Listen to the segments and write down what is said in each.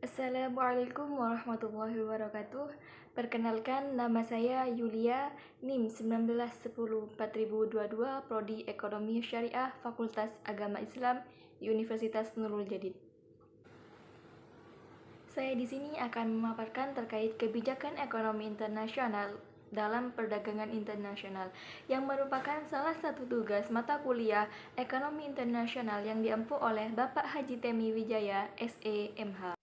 Assalamualaikum warahmatullahi wabarakatuh. Perkenalkan, nama saya Yulia, NIM 19104022, Prodi Ekonomi Syariah, Fakultas Agama Islam, Universitas Nurul Jadid. Saya di sini akan memaparkan terkait kebijakan ekonomi internasional dalam perdagangan internasional yang merupakan salah satu tugas mata kuliah ekonomi internasional yang diampu oleh Bapak Haji Temi Wijaya, SE.MH.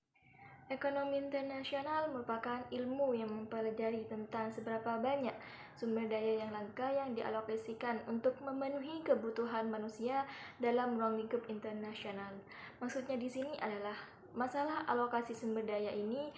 Ekonomi internasional merupakan ilmu yang mempelajari tentang seberapa banyak sumber daya yang langka yang dialokasikan untuk memenuhi kebutuhan manusia dalam ruang lingkup internasional. Maksudnya di sini adalah masalah alokasi sumber daya ini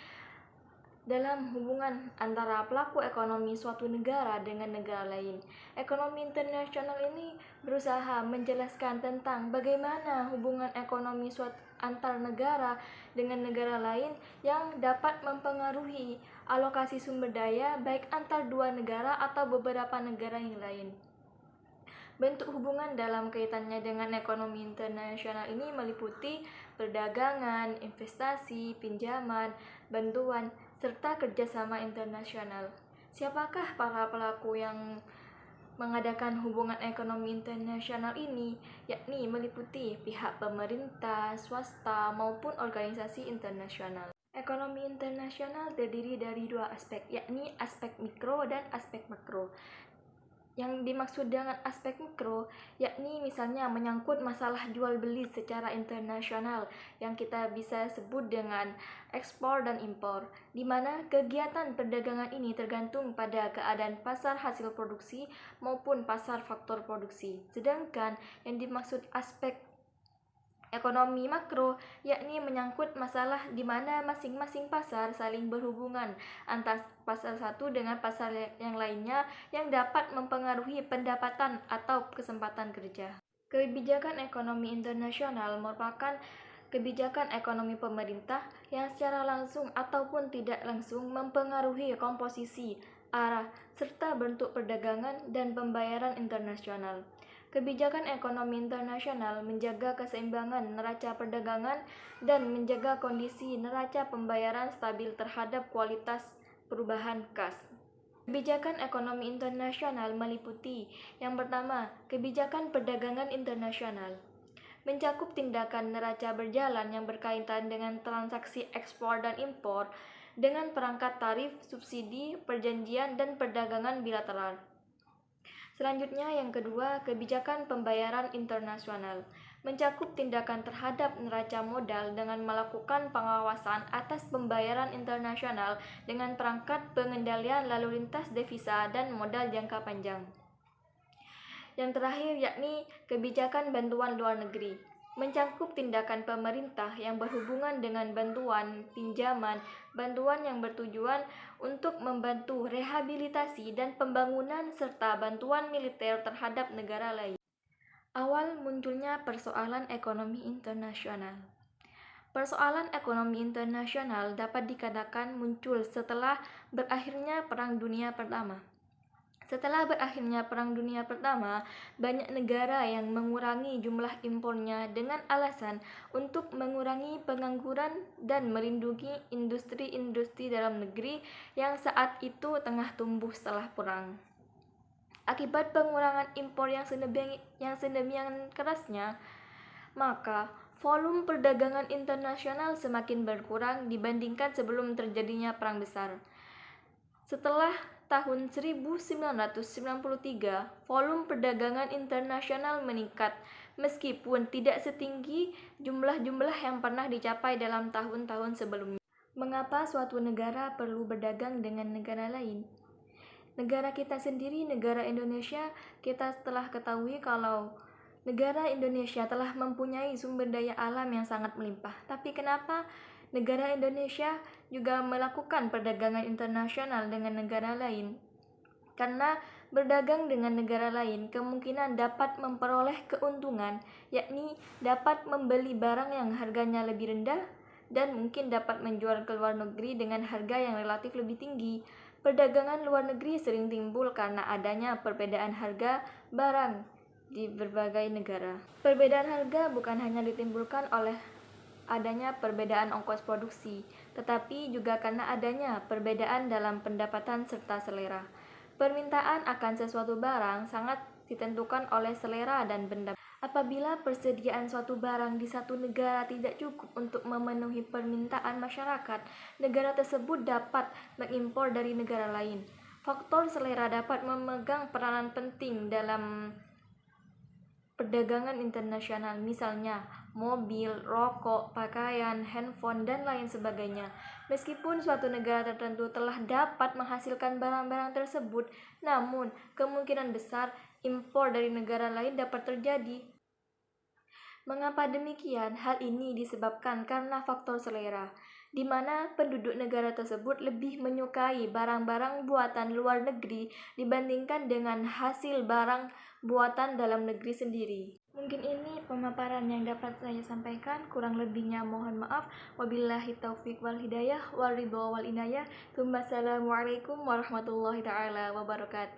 dalam hubungan antara pelaku ekonomi suatu negara dengan negara lain. Ekonomi internasional ini berusaha menjelaskan tentang bagaimana hubungan ekonomi suatu antar negara dengan negara lain yang dapat mempengaruhi alokasi sumber daya baik antar dua negara atau beberapa negara yang lain. Bentuk hubungan dalam kaitannya dengan ekonomi internasional ini meliputi perdagangan, investasi, pinjaman, bantuan, serta kerjasama internasional. Siapakah para pelaku yang mengadakan hubungan ekonomi internasional ini? Yakni meliputi pihak pemerintah, swasta, maupun organisasi internasional. Ekonomi internasional terdiri dari dua aspek, yakni aspek mikro dan aspek makro. Yang dimaksud dengan aspek mikro, yakni misalnya menyangkut masalah jual beli secara internasional yang kita bisa sebut dengan ekspor dan impor, di mana kegiatan perdagangan ini tergantung pada keadaan pasar hasil produksi maupun pasar faktor produksi. Sedangkan yang dimaksud aspek ekonomi makro, yakni menyangkut masalah di mana masing-masing pasar saling berhubungan antara pasar satu dengan pasar yang lainnya yang dapat mempengaruhi pendapatan atau kesempatan kerja. Kebijakan ekonomi internasional merupakan kebijakan ekonomi pemerintah yang secara langsung ataupun tidak langsung mempengaruhi komposisi, arah, serta bentuk perdagangan dan pembayaran internasional. Kebijakan ekonomi internasional menjaga keseimbangan neraca perdagangan dan menjaga kondisi neraca pembayaran stabil terhadap kualitas perubahan kas. Kebijakan ekonomi internasional meliputi yang pertama, kebijakan perdagangan internasional. Mencakup tindakan neraca berjalan yang berkaitan dengan transaksi ekspor dan impor dengan perangkat tarif, subsidi, perjanjian, dan perdagangan bilateral. Selanjutnya yang kedua, kebijakan pembayaran internasional. Mencakup tindakan terhadap neraca modal dengan melakukan pengawasan atas pembayaran internasional dengan perangkat pengendalian lalu lintas devisa dan modal jangka panjang. Yang terakhir yakni kebijakan bantuan luar negeri. Mencakup tindakan pemerintah yang berhubungan dengan bantuan, pinjaman, bantuan yang bertujuan untuk membantu rehabilitasi dan pembangunan serta bantuan militer terhadap negara lain. Awal munculnya persoalan ekonomi internasional. Persoalan ekonomi internasional dapat dikatakan muncul setelah berakhirnya Perang Dunia Pertama. Setelah berakhirnya Perang Dunia Pertama, banyak negara yang mengurangi jumlah impornya dengan alasan untuk mengurangi pengangguran dan melindungi industri-industri dalam negeri yang saat itu tengah tumbuh setelah perang. Akibat pengurangan impor yang sedemikian kerasnya, maka volume perdagangan internasional semakin berkurang dibandingkan sebelum terjadinya Perang Besar. Setelah tahun 1993, volume perdagangan internasional meningkat, meskipun tidak setinggi jumlah-jumlah yang pernah dicapai dalam tahun-tahun sebelumnya. Mengapa suatu negara perlu berdagang dengan negara lain? Negara kita sendiri, negara Indonesia, kita telah ketahui kalau negara Indonesia telah mempunyai sumber daya alam yang sangat melimpah. Tapi kenapa negara Indonesia juga melakukan perdagangan internasional dengan negara lain? Karena berdagang dengan negara lain kemungkinan dapat memperoleh keuntungan, yakni dapat membeli barang yang harganya lebih rendah dan mungkin dapat menjual ke luar negeri dengan harga yang relatif lebih tinggi. Perdagangan luar negeri sering timbul karena adanya perbedaan harga barang di berbagai negara. Perbedaan harga bukan hanya ditimbulkan oleh adanya perbedaan ongkos produksi, tetapi juga karena adanya perbedaan dalam pendapatan serta selera. Permintaan akan sesuatu barang sangat ditentukan oleh selera dan benda. Apabila persediaan suatu barang di satu negara tidak cukup untuk memenuhi permintaan masyarakat, negara tersebut dapat mengimpor dari negara lain. Faktor selera dapat memegang peranan penting dalam perdagangan internasional, misalnya mobil, rokok, pakaian, handphone, dan lain sebagainya. Meskipun suatu negara tertentu telah dapat menghasilkan barang-barang tersebut, namun kemungkinan besar impor dari negara lain dapat terjadi. Mengapa demikian? Hal ini disebabkan karena faktor selera, di mana penduduk negara tersebut lebih menyukai barang-barang buatan luar negeri dibandingkan dengan hasil barang buatan dalam negeri sendiri. Mungkin ini pemaparan yang dapat saya sampaikan, kurang lebihnya mohon maaf. Wabillahi taufik wal hidayah, wal ridho wal inayah. Assalamualaikum warahmatullahi taala wabarakatuh.